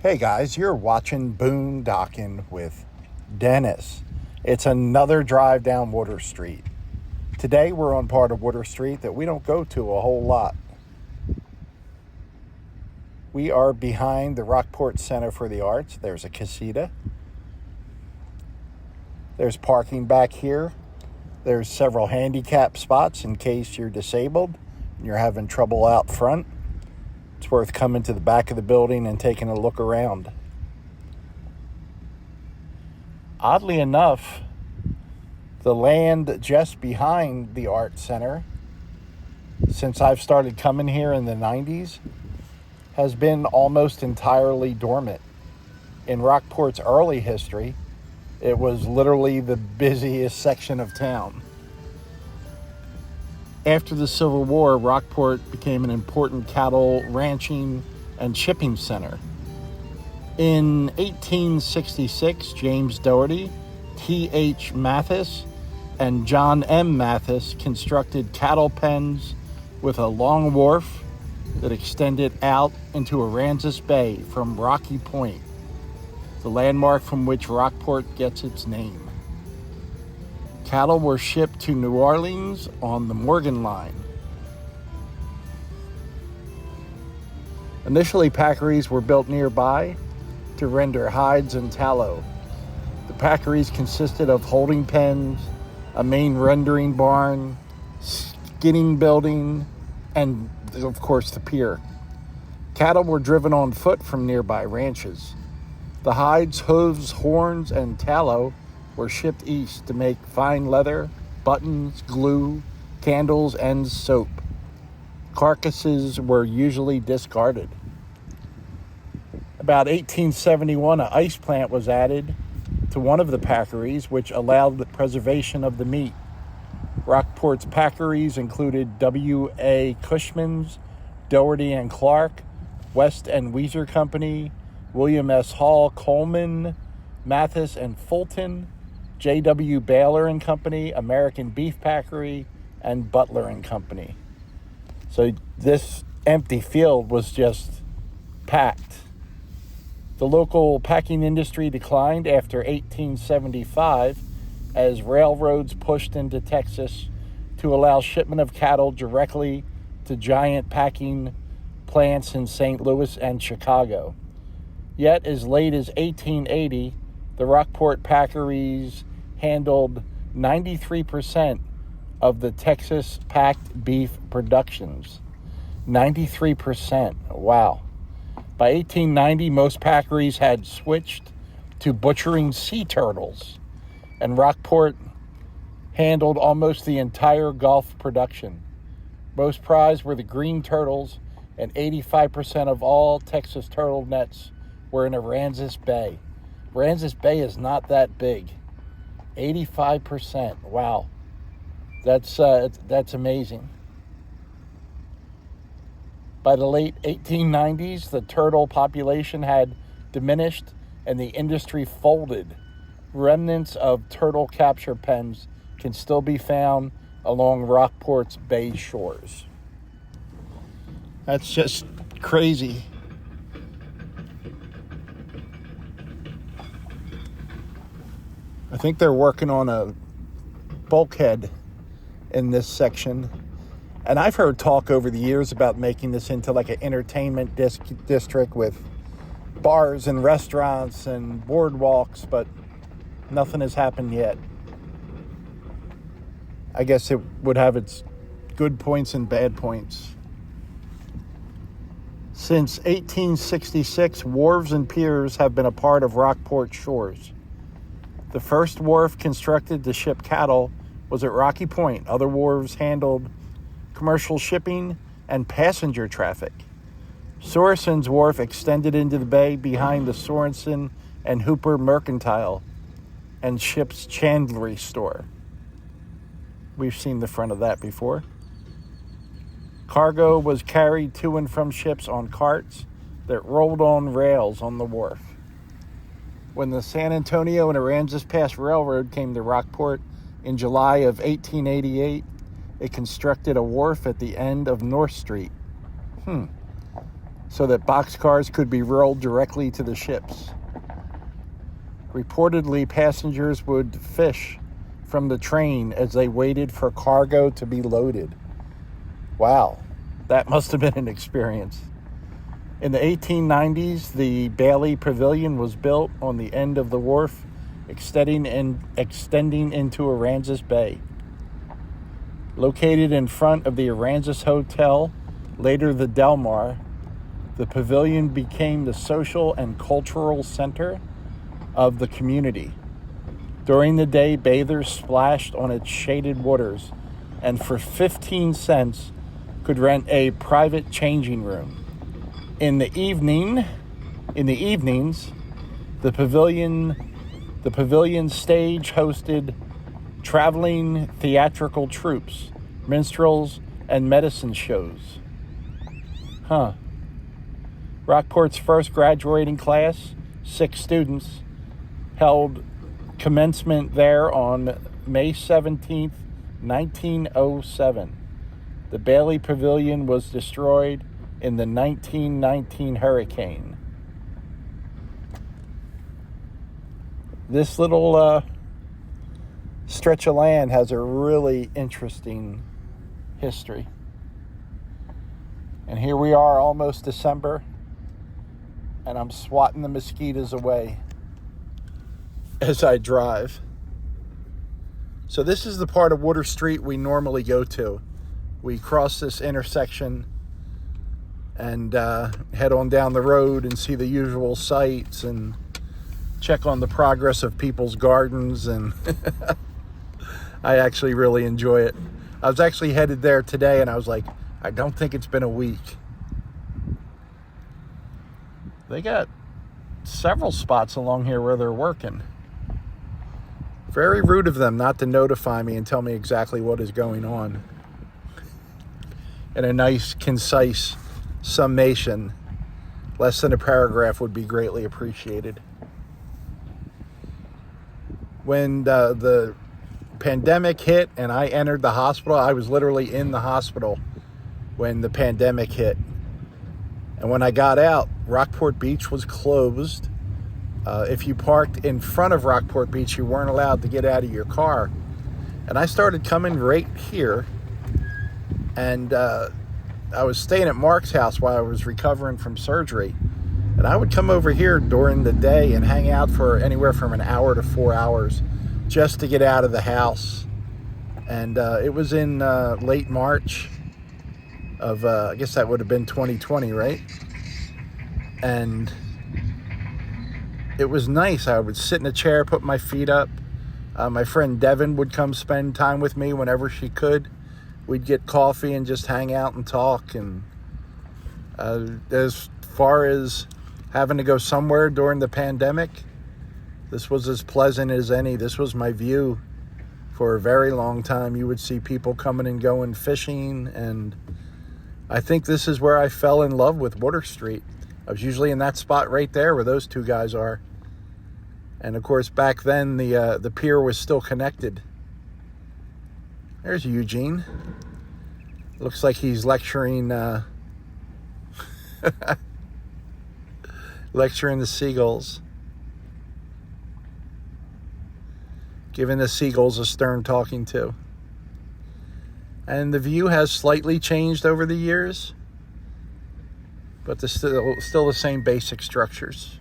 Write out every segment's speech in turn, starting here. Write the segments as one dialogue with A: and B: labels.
A: Hey guys, you're watching Boondocking with Dennis. It's another drive down Water Street. Today we're on part of Water Street that we don't go to a whole lot. We are behind the Rockport Center for the Arts. There's a casita. There's parking back here. There's several handicap spots in case you're disabled and you're having trouble out front. It's worth coming to the back of the building and taking a look around. Oddly enough, the land just behind the Art Center, since I've started coming here in the 90s, has been almost entirely dormant. In Rockport's early history, it was literally the busiest section of town. After the Civil War, Rockport became an important cattle ranching and shipping center. In 1866, James Doherty, T.H. Mathis, and John M. Mathis constructed cattle pens with a long wharf that extended out into Aransas Bay from Rocky Point, the landmark from which Rockport gets its name. Cattle were shipped to New Orleans on the Morgan Line. Initially, Packeries were built nearby to render hides and tallow. The Packeries consisted of holding pens, a main rendering barn, skinning building, and, of course, the pier. Cattle were driven on foot from nearby ranches. The hides, hooves, horns, and tallow were shipped east to make fine leather, buttons, glue, candles, and soap. Carcasses were usually discarded. About 1871, an ice plant was added to one of the Packeries, which allowed the preservation of the meat. Rockport's Packeries included W.A. Cushman's, Doherty and Clark, West and Weezer Company, William S. Hall, Coleman, Mathis and Fulton, J.W. Baylor and Company, American Beef Packery, and Butler and Company. So this empty field was just packed. The local packing industry declined after 1875 as railroads pushed into Texas to allow shipment of cattle directly to giant packing plants in St. Louis and Chicago. Yet as late as 1880, the Rockport Packeries handled 93% of the Texas packed beef productions. 93%. Wow. By 1890, most Packeries had switched to butchering sea turtles, and Rockport handled almost the entire Gulf production. Most prized were the green turtles, and 85% of all Texas turtle nets were in Aransas Bay. Aransas Bay is not that big. 85%. Wow. That's amazing. By the late 1890s, the turtle population had diminished and the industry folded. Remnants of turtle capture pens can still be found along Rockport's bay shores. That's just crazy. I think they're working on a bulkhead in this section. And I've heard talk over the years about making this into like an entertainment district with bars and restaurants and boardwalks, but nothing has happened yet. I guess it would have its good points and bad points. Since 1866, wharves and piers have been a part of Rockport shores. The first wharf constructed to ship cattle was at Rocky Point. Other wharves handled commercial shipping and passenger traffic. Sorensen's Wharf extended into the bay behind the Sorensen and Hooper Mercantile and Ship's Chandlery store. We've seen the front of that before. Cargo was carried to and from ships on carts that rolled on rails on the wharf. When the San Antonio and Aransas Pass Railroad came to Rockport in July of 1888, it constructed a wharf at the end of North Street. so that boxcars could be rolled directly to the ships. Reportedly, passengers would fish from the train as they waited for cargo to be loaded. Wow, that must have been an experience. In the 1890s, the Bailey Pavilion was built on the end of the wharf, extending into Aransas Bay. Located in front of the Aransas Hotel, later the Del Mar, the pavilion became the social and cultural center of the community. During the day, bathers splashed on its shaded waters, and for 15 cents could rent a private changing room. In the evenings, the pavilion stage hosted traveling theatrical troupes, minstrels, and medicine shows. Rockport's first graduating class, 6 students, held commencement there on May 17th, 1907. The Bailey Pavilion was destroyed in the 1919 hurricane. This little stretch of land has a really interesting history. And here we are, almost December, and I'm swatting the mosquitoes away as I drive. So this is the part of Water Street we normally go to. We cross this intersection and head on down the road and see the usual sights and check on the progress of people's gardens, and I actually really enjoy it. I was actually headed there today, and I was like, I don't think it's been a week. They got several spots along here where they're working. Very rude of them not to notify me and tell me exactly what is going on. And a nice, concise summation, less than a paragraph, would be greatly appreciated. When the pandemic hit and I entered the hospital, I was literally in the hospital when the pandemic hit. And when I got out, Rockport Beach was closed. If you parked in front of Rockport Beach, you weren't allowed to get out of your car. And I started coming right here. And I was staying at Mark's house while I was recovering from surgery. And I would come over here during the day and hang out for anywhere from an hour to 4 hours just to get out of the house. And it was in late March of, I guess that would have been 2020, right? And it was nice. I would sit in a chair, put my feet up. My friend Devin would come spend time with me whenever she could. We'd get coffee and just hang out and talk. And as far as having to go somewhere during the pandemic, this was as pleasant as any. This was my view for a very long time. You would see people coming and going fishing, and I think this is where I fell in love with Water Street. I was usually in that spot right there where those two guys are. And of course, back then the pier was still connected. There's Eugene. Looks like he's lecturing lecturing the seagulls. Giving the seagulls a stern talking to. And the view has slightly changed over the years, but there's still the same basic structures.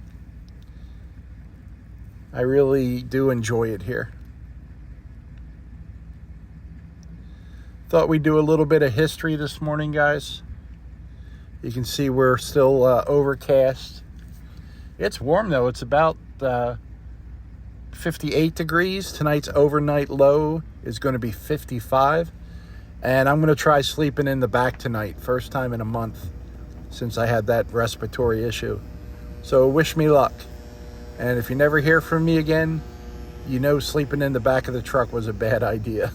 A: I really do enjoy it here. Thought we'd do a little bit of history this morning, guys. You can see we're still overcast. It's warm though. It's about 58 degrees. Tonight's overnight low is going to be 55. And I'm going to try sleeping in the back tonight. First time in a month since I had that respiratory issue. So wish me luck. And if you never hear from me again, you know sleeping in the back of the truck was a bad idea.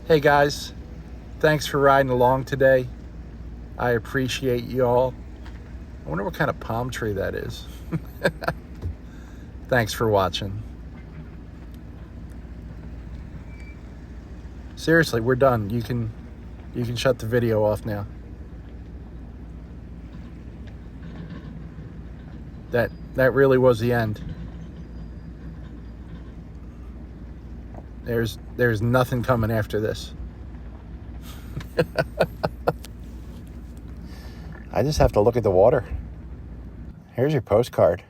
A: Hey guys, thanks for riding along today. I appreciate you all. I wonder what kind of palm tree that is. Thanks for watching. Seriously, we're done. You can shut the video off now. That really was the end. There's nothing coming after this. I just have to look at the water. Here's your postcard.